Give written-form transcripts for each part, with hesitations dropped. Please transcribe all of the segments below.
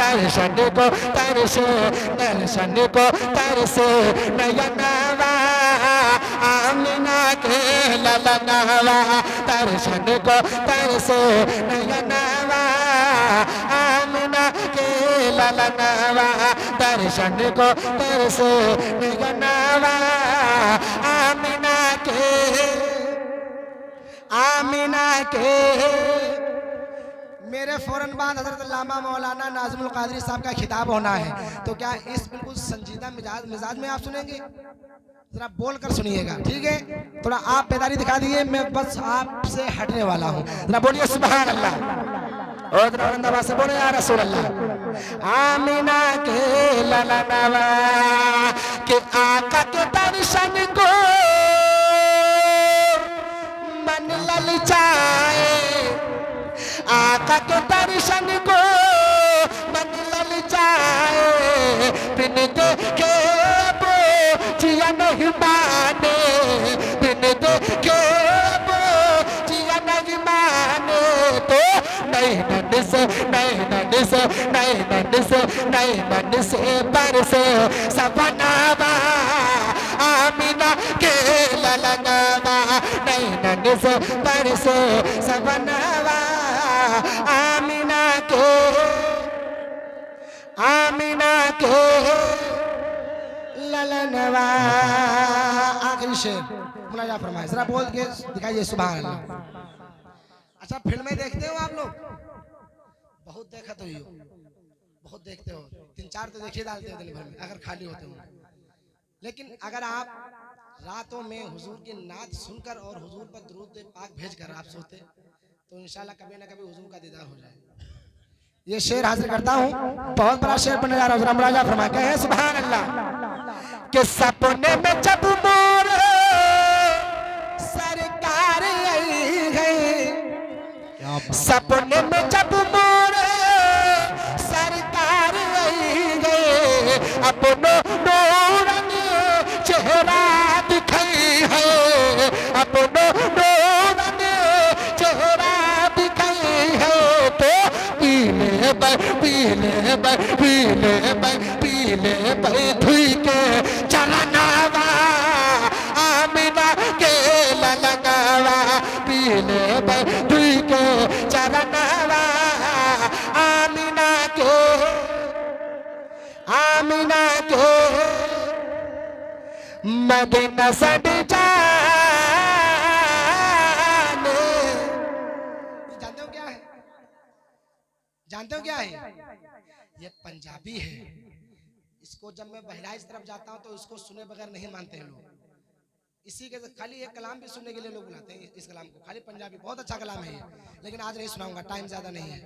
दर्शन को तरसे, दर्शन को तरसे नयनवा आमिना के ललनवा, दर्शन को तरसे नयनवा आमिना के ललनवा, दर्शन को तरसे नयनवा आमिना के, आमिना के। मेरे फौरन बाद हजरत अल्लामा मौलाना नाज़िमुल क़ादरी साहब का खिताब होना है, तो क्या इस बिल्कुल संजीदा मिजाज में आप सुनेंगे? जरा बोल कर सुनिएगा, ठीक है? थोड़ा आप बेदारी दिखा दिए, मैं बस आपसे हटने वाला हूँ। जरा बोलिए सुभान अल्लाह, और जरा अंदाज़ से बोले या रसूल अल्लाह। आमिना के ललनवा के आका के दर्शन को मन ललचाए, आका के दर्शन को मन ललचाए, बिन देखे वो जिया नहीं माने, बिन देखे वो जिया नहीं माने, तो नैनन से नैनन से नैनन से नैनन से बरसे सपनावा आमिना के ललनवा, नैनन से बरसे सपनावा आमिना के, आमिना के ललनवा। आखिरी शेर मुलाजा फरमाए, जरा बोल के दिखाइए सुभान अल्लाह। अच्छा, फिल्में देखते हो आप लोग? बहुत देखा तो ही हो, बहुत देखते हो, 3-4 तो देखिए डालते हो दिन भर में अगर खाली होते हो। लेकिन अगर आप रातों में हुजूर की नात सुनकर और हुजूर पर दुरूद पाक भेजकर आप सोते, तो इंशाल्लाह कभी ना कभी हुजूर का दीदार हो जाए। ये शेर हाजिर करता हूँ, बहुत बड़ा शेर बनने जा रहा हूँ, जरा मुलाजा फरमाए, कहे सुभान अल्लाह। कि सपने में जब मोर सरकार आई गई, सपने में जब मोर सरकार आई गई, अपनो नूरानी चेहरा दिखाई है, अपनो नूरानी चेहरा दिखाई है, तो पीले पर पीले पर पीले पर पीले पर धुई के चलनावा आमिना के ललनवा, पीले पर धुई के चलनावा आमिना के, आमिना के मदीना सद जाने। जानते हो क्या है? जानते हो क्या है? ये पंजाबी है। इसको जब मैं बहराइच तरफ जाता हूँ तो इसको सुने बगैर नहीं मानते हैं लोग। इसी के खाली एक कलाम भी सुनने के लिए लोग बुलाते हैं इस कलाम को, खाली पंजाबी, बहुत अच्छा कलाम है ये, लेकिन आज नहीं सुनाऊंगा, टाइम ज्यादा नहीं है।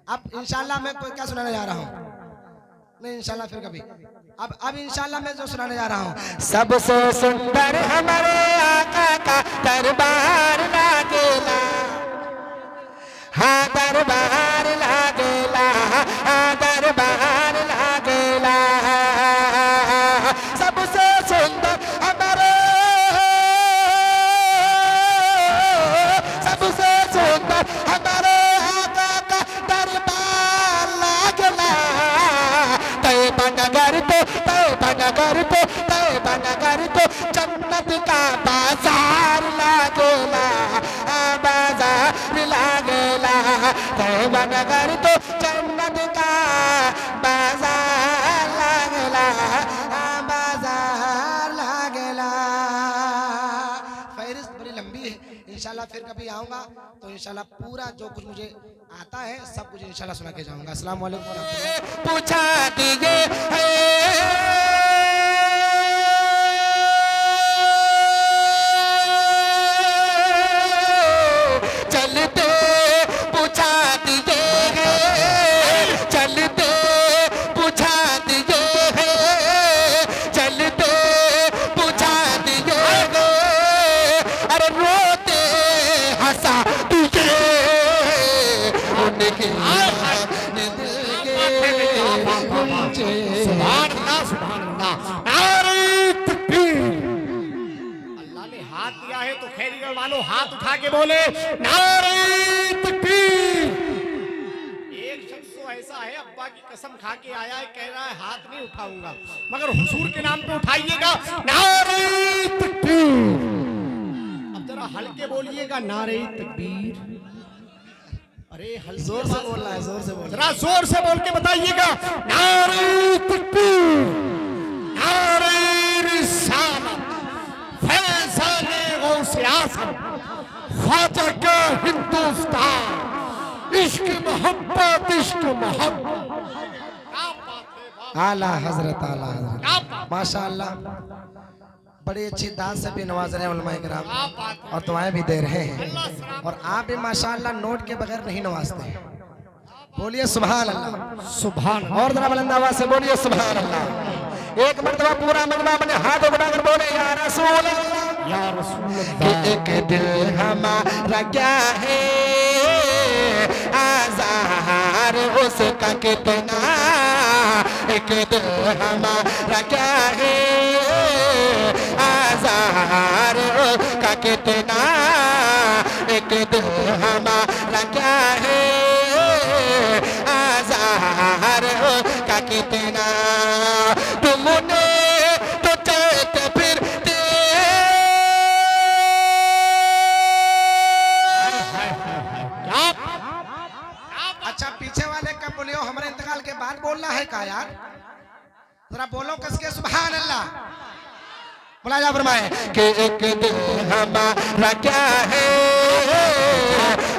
अब इंशाल्लाह मैं क्या सुनाने जा रहा हूँ, नहीं इंशाल्लाह फिर कभी। अब इंशाल्लाह मैं जो सुनाने जा रहा हूँ, सबसे सुंदर हमारे आका का दरबार लागेला, हाँ दरबार लागेला, हाँ दरबार लागेला, सबसे सुंदर हमारे, सबसे सुंदर हमारे आका का दरबार लागेला, तैयबा नगर तो तैयबा नगर तो तैयबा नगर तो जन्नत का बाजार लागेला, बाजार लागेला, तैयबा नगर तो जन्नत का बाजार लागेला, बाजार लागेला। फहरिस्त बड़ी लंबी है, इंशाल्लाह फिर कभी आऊँगा तो इंशाल्लाह पूरा जो कुछ मुझे आता है सब कुछ इंशाल्लाह सुना के जाऊँगा। अस्सलाम वालेकुम। पूछा दीजिए चलते, पूछा दीजिए चलते, पूछा दीजिए चलते, पूछा दीजिए, अरे रोते हंसा दीजिए उनके अल्लाह ने हाथ दिया है तो खैरियत वालों हाथ उठा के बोले नारे तकबीर। एक शख्स तो ऐसा है, बाबा की कसम खा के आया है, कह रहा है हाथ नहीं उठाऊंगा, मगर हुजूर के नाम पे उठाइएगा। नारे तकबीर। अब जरा हल्के बोलिएगा, नारे तकबीर। अरे हल्के जोर से बोलना है, जोर से बोलना जरा जोर से बोल के बताइएगा, नारे तकबीर, नारे रिसालत, फैज़ाने गौसे आज़म, ख्वाजा का हिंदुस्तान, इश्क मोहब्बत, इश्क मोहब्बत। क्या बात है, वाह, आला हजरत, आला हजरत, क्या बात, माशाअल्लाह। बड़ी अच्छी दाद से भी नवाज रहे हैं उलमाए किराम, क्या बात है। और दुआएं भी दे रहे हैं, अल्लाह सलाम। और आप भी माशाअल्लाह नोट के बगैर नहीं नवाजते। बोलिए सुभान अल्लाह, सुभान और जरा बुलंद आवाज से बोलिए सुभान अल्लाह। एक मर्तबा पूरा मजमा अपने हाथ उठाकर बोले या रसूल अल्लाह, या रसूल कि एक दिल हमारा क्या है, आज़ार उसका कितना, एक दिल हमारा क्या है, आज़ार उसका कितना, एक दिल हमारा क्या है, आज़ार उसका कितना, तुमने तो चलते फिरते। अच्छा पीछे वाले कब बोलियो, हमारे इंतकाल के बाद बोलना है का यार, जरा बोलो कसके सुभान अल्लाह। बोला जा फरमाए कि एक दिल हमारा क्या है,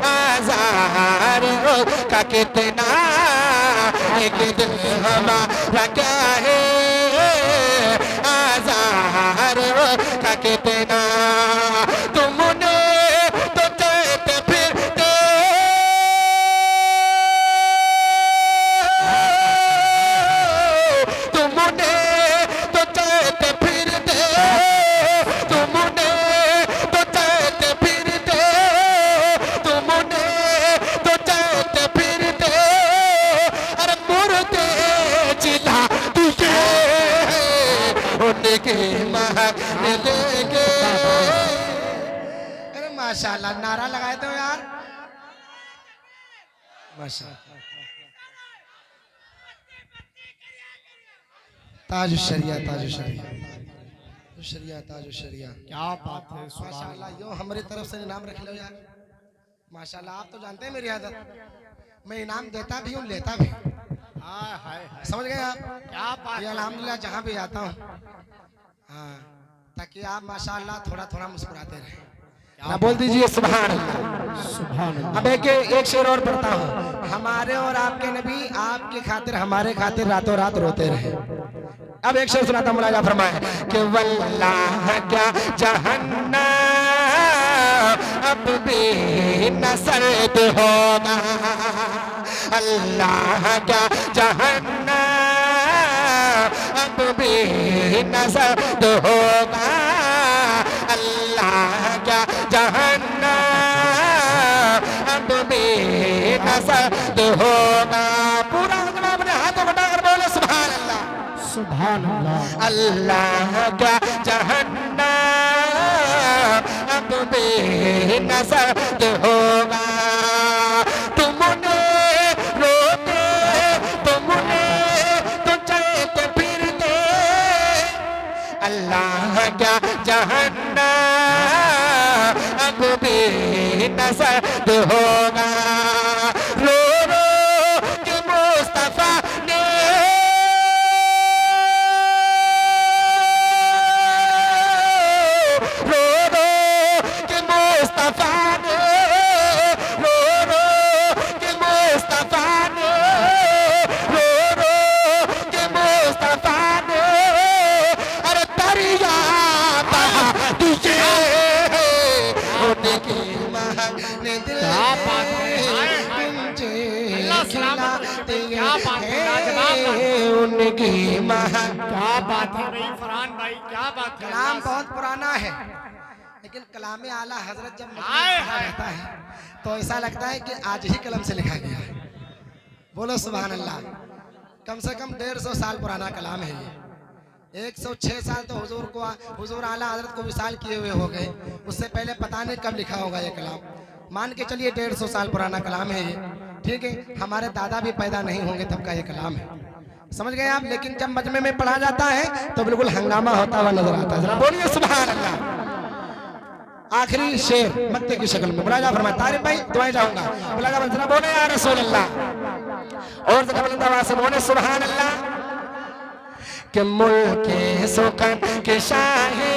आज़ार का कितना, एक दिल हमारा क्या है, आज़ार का कितना, तुमने तो चलते फिरते। तुमने तो चलते फिरते, तुमने तो चलते फिरते, तुमने तो चलते फिरते, अरे मुर्दे जिला तुझे उनके महल लेके। अरे माशाल्लाह, नारा लगाए तो यार, माशाल्लाह। ताज शरिया, ताज शरिया, शरिया, ताज शरिया। क्या बात है, माशाल्लाह, यो हमारी तरफ से इनाम रख लो यार। माशाल्लाह, आप तो जानते हैं मेरी आदत, मैं इनाम देता भी हूँ लेता भी। हाय हाय हाय, समझ गए आप? क्या बात ये है। अल्हम्दुलिल्लाह जहाँ भी आता हूँ, हाँ, ताकि आप माशाल्लाह थोड़ा थोड़ा मुस्कुराते रहें। ना बोल दीजिए सुभान अल्लाह, सुभान अल्लाह। अब एक शेर और पढ़ता हूँ। हमारे और आपके नबी आपके खातिर हमारे खातिर रातों रात रोते रहे। अब एक शेर सुनाता, मुलाजा फरमाए कि वल्लाह क्या जहन्नम अब भी न सर्द होगा, अल्लाह क्या जहन्नम अब भी न सर्द होगा, अल्लाह क्या जहन्नम अब भी न सर्द होगा। पूरा अपने हाथों को डाकर बोले सुभान अल्लाह, सुभान अल्लाह। अल्लाह का जहन्नम अब भी न सर्द होगा, तुमने रोते, तुमने तो चलते फिरते, अल्लाह का जहन्नम अब भी न सर्द होगा। रो रो के मुस्तफा ने, रो रो के मुस्तफा ने, रो रो के मुस्तफा ने, रो रो के मुस्तफा ने, अरे दरिया बहा तुझे उनकी महक ने दिल क्या बात है, हाय, हाय, तुझे अल्लाह सलामत रखे। क्या बात है, लाजवाब बात। उनकी महक। क्या बात है भाई फरहान भाई, क्या बात है। कलाम बहुत पुराना है, लेकिन कलाम आला हजरत जब मजमून हाय, पढ़ा हाय। जाता है तो ऐसा लगता है कि आज ही कलम से लिखा गया है। बोलो सुभान अल्लाह। कम से कम 150 साल पुराना कलाम है ये। 106 साल तो हुजूर आला हजरत को विसाल किए हुए हो गए, उससे पहले पता नहीं कब लिखा होगा ये कलाम। मान के चलिए 150 साल पुराना कलाम है ये, ठीक है, हमारे दादा भी पैदा नहीं होंगे तब का ये कलाम है, समझ गए आप। लेकिन जब मजमे में पढ़ा जाता है तो बिल्कुल हंगामा होता हुआ नजर आता है। जरा बोलिए सुभान अल्लाह। आखिरी शेर मत्ते की शक्ल में मुलाजा फरमाए। तारिफ भाई दुआएं जाऊंगा, मुलाजा जरा बोले या रसूल अल्लाह। और जरा बुलंद आवाज से बोले सुभान अल्लाह। कि मुल्के सुकन के शाही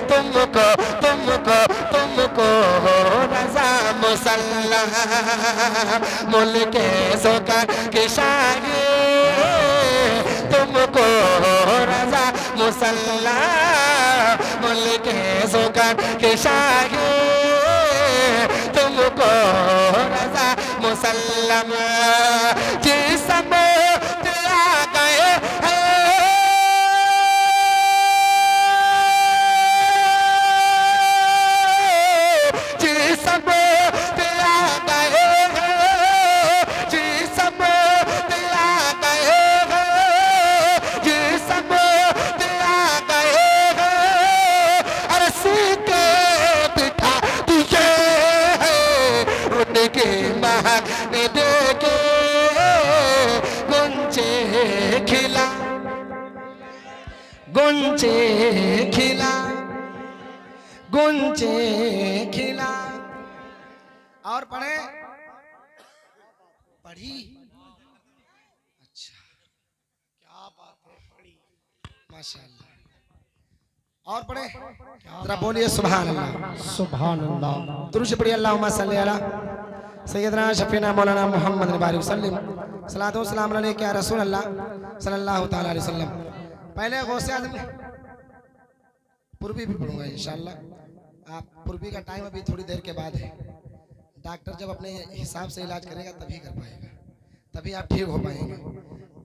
तुमको तुमको तुमको रज़ा मुसल्ला, मुल्के सुकन के शाही तुमको रज़ा मुसल्ला, मुल्के सुकन के शाही तुमको रज़ा मुसल्लम। जिस गुंजे खिला गुंजे खिला। और पढ़े पढ़ी, अच्छा क्या बात है, पढ़ी माशाअल्लाह। और पढ़े जरा बोलिए सुभान अल्लाह। सुभान अल्लाह। दुरूद से पढ़िए अल्लाहुम्मा सल्ली अला सय्यदना शफीना मौलाना मोहम्मद बारिक वसल्लम सलातो सलाम अलैका या रसूल अल्लाह सल्लल्लाहु तआला अलैहि वसल्लम। पहले गौसे आजम पूर्वी भी पढ़ूंगा इंशाल्लाह। आप पूर्वी का टाइम अभी थोड़ी देर के बाद है। डॉक्टर जब अपने हिसाब से इलाज करेगा तभी कर पाएगा, तभी आप ठीक हो पाएंगे।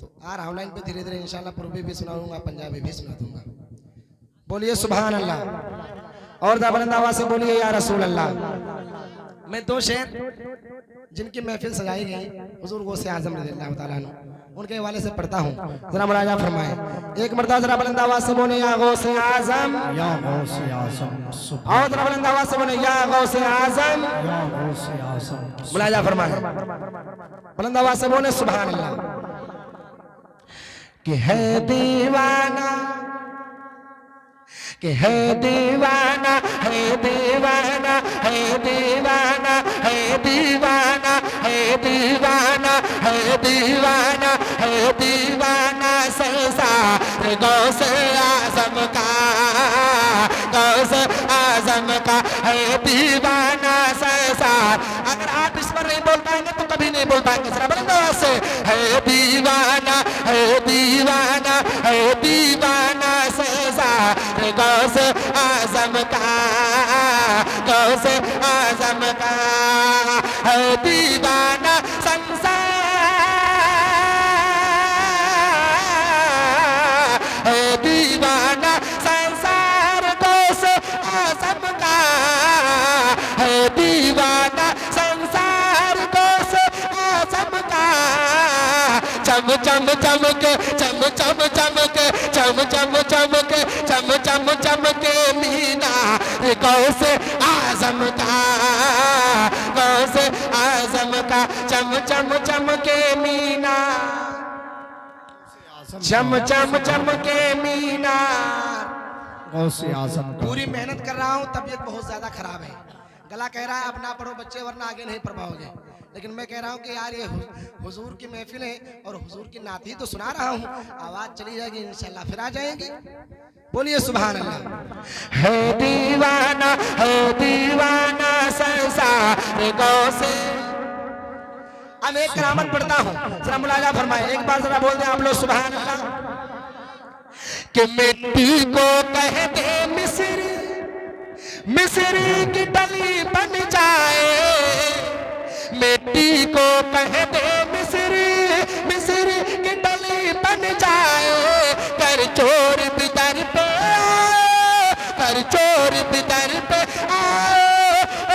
तो ऑनलाइन पे धीरे धीरे इंशाल्लाह पूर्वी भी सुनाऊंगा, पंजाबी भी सुना दूंगा। बोलिए सुभान अल्लाह। और बुलंद आवाज से बोलिए या रसूल अल्लाह। मैं दो शेर जिनकी महफिल सजाई गई हुजूर गौसे आजम रज़ियल्लाहु ताला अन्हु उनके हवाले से पढ़ता हूँ, जरा मुलाजा फरमाए। एक मर्तबा जरा बुलंद आवाज से बोले या गौसे आजम, या गौसे आजम। और जरा बुलंद आवाज से बोले या गौसे आजम, या गौसे आजम। मुलाजा फरमाए, बुलंद आवाज से बोले सुभान अल्लाह। कि है दीवाना, कि है दीवाना, है दीवाना, है दीवाना, है दीवाना, है दीवाना, है दीवाना, है दीवाना संसार गौसे आजम का, गौसे आजम का है दीवाना संसार। अगर आप इस पर नहीं बोल पाएंगे तो कभी नहीं बोल पाएंगे। जरा बुलंद आवाज से है दीवाना, है दीवाना, है दीवाना संसार गौसे आजम का, गौसे आजम का है दीवाना संसार, है दीवाना संसार गौसे आजम का, है दीवाना संसार गौसे आजम का। चम चम चमके, चम चम चमके, चम चम चमके, चम चम चमके मीना गौसे आजम का, गौसे आजम का चम चम चमके मीना, चम चम चमके मीना गौसे आजम। पूरी मेहनत कर रहा हूँ, तबीयत बहुत ज्यादा खराब है, गला कह रहा है अब ना पढ़ो बच्चे वरना आगे नहीं पढ़ पाओगे। लेकिन मैं कह रहा हूँ कि यार ये हुजूर की महफिल है और हुजूर की नात ही तो सुना रहा हूँ, आवाज चली जाएगी इंशाल्लाह फिर आ जाएंगे। बोलिए सुभान अल्लाह। है दीवाना, है दीवाना संसार गौसे। अब एक करामत पढ़ता हूँ, जरा मुलाजा फरमाए। एक बार जरा बोल दें आप लोग सुभान अल्लाह। कि मिट्टी को कह दे मिस्री, मिस्री की डली बन जाए, मिट्टी को कह दे मिस्री, मिस्री की डली बन जाए। कर चोर बिदर पे आओ, कर चोर बिदर पे आओ,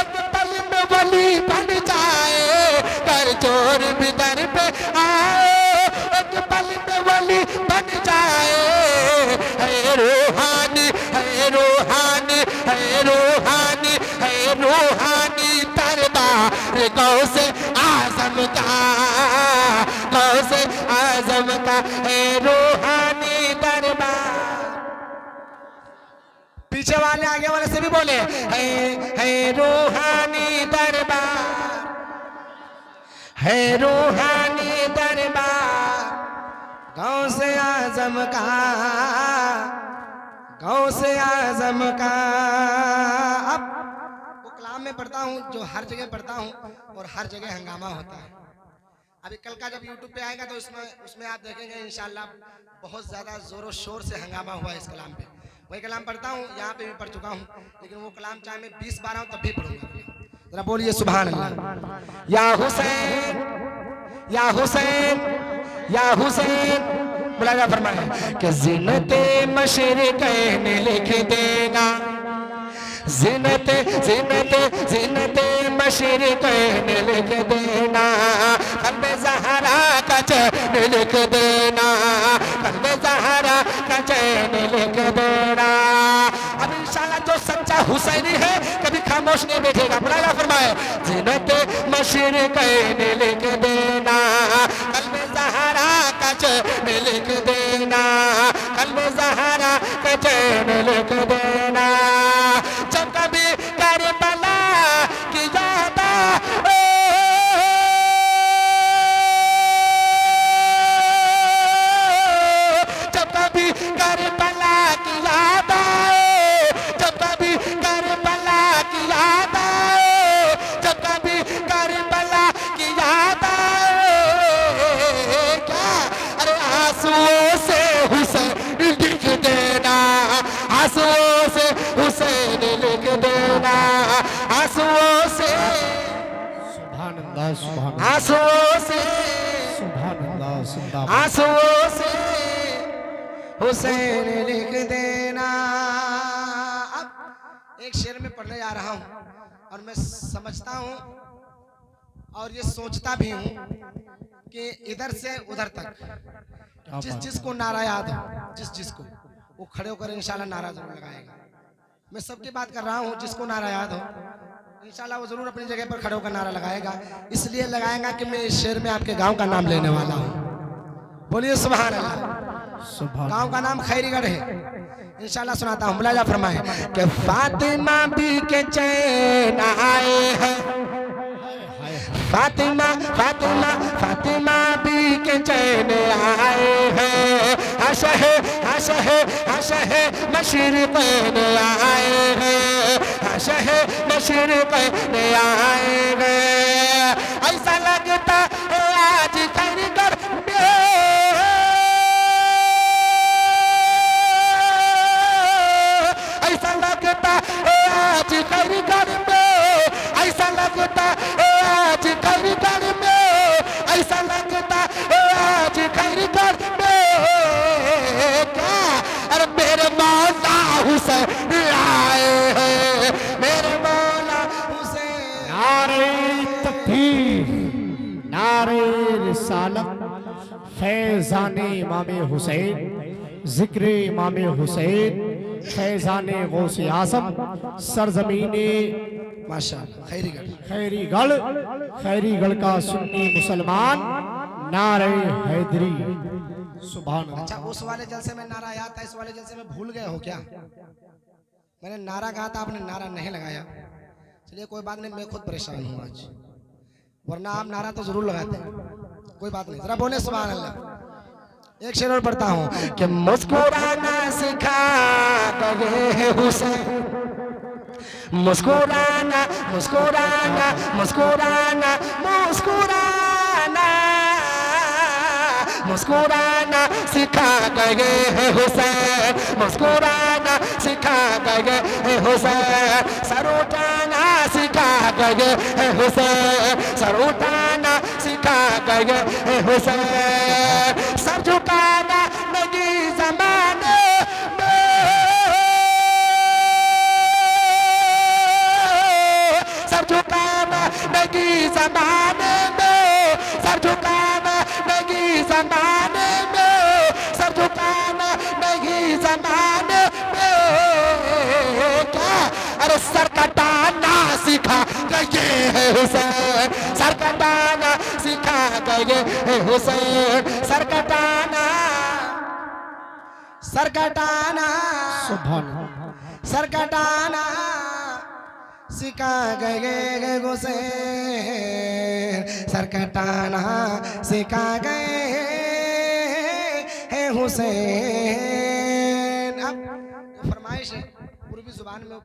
एक पल में वली बन जाए। कर चोर बिदर पे आओ, एक पल में वली बन जाए। है रूहानी, है रूहानी, है रूहानी, है रूहानी तरदार गौसे का, गौसे आजम का है रूहानी दरबार। पीछे वाले आगे वाले से भी बोले है रूहानी दरबार, है रूहानी दरबार, गौसे आजम का, गौसे आजम का। अब वो कलाम में पढ़ता हूँ जो हर जगह पढ़ता हूँ और हर जगह हंगामा होता है। अभी कल का जब YouTube पे आएगा तो उसमें आप देखेंगे इंशाल्लाह बहुत ज्यादा जोरों शोर से हंगामा हुआ इस कलाम पे। वही कलाम पढ़ता हूँ, यहाँ पे भी पढ़ चुका हूँ, लेकिन वो कलाम चाहे मैं 20 बार हूँ तब भी पढ़ूंगा। जरा बोलिए सुभान अल्लाह। या हुसैन, या हुसैन, या हुसैन। बुलाया फरमाया कि ज़िनते मशरिक़ैन लिख देगा, ज़िनते ज़िनते ज़िनते मशरिक़ैन लिख देना, क़ल्ब ज़हरा का चैन लिख देना, क़ल्ब ज़हरा का चैन लिख देना। अब इंशाल्लाह जो सच्चा हुसैनी है कभी खामोश नहीं बैठेगा। बुलाया फरमाया ज़िनते मशरिक़ैन लिख देना, क़ल्ब ज़हरा का चैन लिख देना, क़ल्ब ज़हरा का चैन लिख देना। जब कभी करबला की याद आए, जब कभी करबला की याद आए, जब कभी करबला की याद आए, जब कभी करबला की याद आए, क्या अरे आंसुओं से हुसैन लिख देना, आंसुओं से हुसैन लिख देना, आंसुओं से, सुभान अल्लाह, सुभान अल्लाह, आंसुओं से, सुभान अल्लाह, सुभान अल्लाह। आंसुओं से हुसैन लिख देना। अब एक शेर में पढ़ने जा रहा हूँ और मैं समझता हूँ और ये सोचता भी हूँ कि इधर से उधर तक जिसको नारा याद हो, जिसको वो खड़े होकर इंशाल्लाह नारा जरूर लगाएगा। मैं सबकी बात कर रहा हूँ, जिसको नारा याद हो इंशाल्लाह वो जरूर अपनी जगह पर खड़े होकर नारा लगाएगा। इसलिए लगाएगा कि मैं इस शेर में आपके गांव का नाम लेने वाला हूँ। बोलिए सुभान अल्लाह। सुभान गांव का नाम खैरीगढ़ है। इंशाल्लाह सुनाता हूँ। मुलाजा फरमाए कि फातिमा भी के चैन आए हैं, फातिमा फातिमा फातिमा भी के चैन आए हैं, हशह हशह हशह मशरिक़ैन आए हैं, हशह मशरिक़ैन आए हैं। ऐसा लगता है आज खैरीगढ़ में, ऐसा लगता है आज खैरीगढ़ में, ऐसा लगता है आज खैरीगढ़ में, ऐसा लगता है आज खैरीगढ़ में। क्या अरे मेरे मौला हुसैन आए हैं, मेरे मौला हुसैन। नारे तकबीर, नारे रिसालत, फैज़ाने इमाम हुसैन, जिक्र इमाम हुसैन, फैज़ाने गौसे आज़म, सरज़मीने माशाअल्लाह खैरीगढ़। खैरीगढ़, खैरीगढ़ का सुन्नी मुसलमान, नारे हैदरी। सुभान अल्लाह। अच्छा, उस वाले जलसे में नारा याद था, इस वाले जलसे में भूल गए हो क्या? मैंने नारा कहा था, आपने नारा नहीं लगाया। चलिए कोई बात नहीं, मैं खुद परेशान हूँ आज, वरना आप नारा तो जरूर लगाते हैं। कोई बात नहीं, जरा बोले सुभान अल्लाह। एक शेर और पढ़ता हूँ कि मुस्कुराना सिखा गए हुसैन, मुस्कुराना मुस्कुराना मुस्कुराना मुस्कुराना मुस्कुराना सिखा गए हैं हुसैन, मुस्कुराना सिखा गए हैं हुसैन, सर उठाना सिखा गए हैं हुसैन, सर उठाना सिखा गए हैं हुसैन, सर झुकाना नहीं ज़माने नगी ज़माने में, सर झुकाना नगी ज़माने में, सर झुकाना नगी ज़माने में। क्या अरे सर कटाना सिखा गए हैं हुसैन, सर कटाना सिखा गए हुसैन सरकटाना सरकटाना सरकटाना सिखा गए हुसैन सरकटाना सिखा गए हैं हुसैन। अब फरमाइश है पूर्वी जुबान में